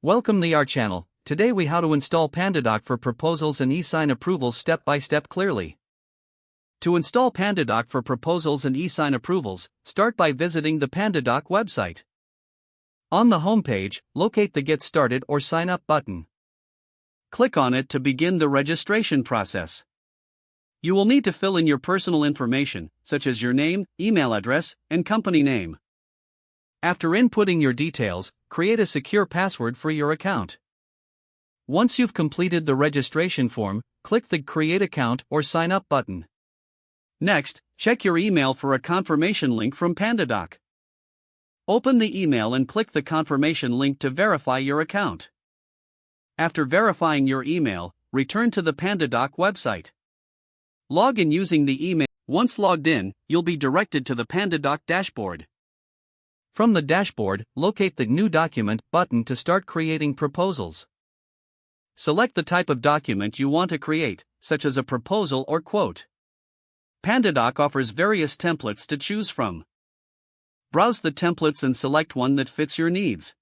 Welcome to our channel. Today we how to install PandaDoc for proposals and eSign approvals step by step clearly. To install PandaDoc for proposals and eSign approvals, start by visiting the PandaDoc website. On the home page, locate the Get Started or Sign Up button. Click on it to begin the registration process. You will need to fill in your personal information, such as your name, email address, and company name. After inputting your details, create a secure password for your account. Once you've completed the registration form, click the Create Account or Sign Up button. Next, check your email for a confirmation link from PandaDoc. Open the email and click the confirmation link to verify your account. After verifying your email, return to the PandaDoc website. Log in using the email. Once logged in, you'll be directed to the PandaDoc dashboard. From the dashboard, locate the New Document button to start creating proposals. Select the type of document you want to create, such as a proposal or quote. PandaDoc offers various templates to choose from. Browse the templates and select one that fits your needs.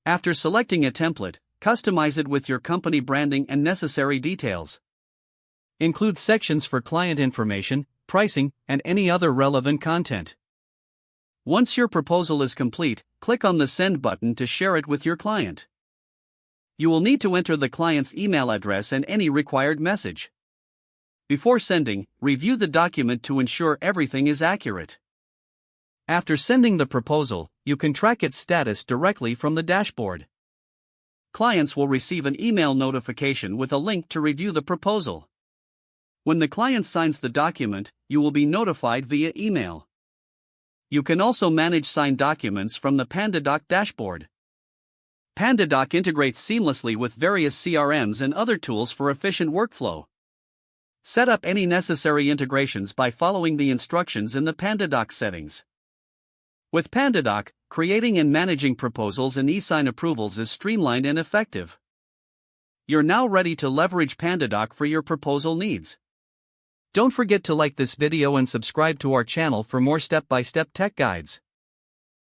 After selecting a template, customize it with your company branding and necessary details. Include sections for client information, pricing, and any other relevant content. Once your proposal is complete, click on the Send button to share it with your client. You will need to enter the client's email address and any required message. Before sending, review the document to ensure everything is accurate. After sending the proposal, you can track its status directly from the dashboard. Clients will receive an email notification with a link to review the proposal. When the client signs the document, you will be notified via email. You can also manage signed documents from the PandaDoc dashboard. PandaDoc integrates seamlessly with various CRMs and other tools for efficient workflow. Set up any necessary integrations by following the instructions in the PandaDoc settings. With PandaDoc, creating and managing proposals and eSign approvals is streamlined and effective. You're now ready to leverage PandaDoc for your proposal needs. Don't forget to like this video and subscribe to our channel for more step-by-step tech guides.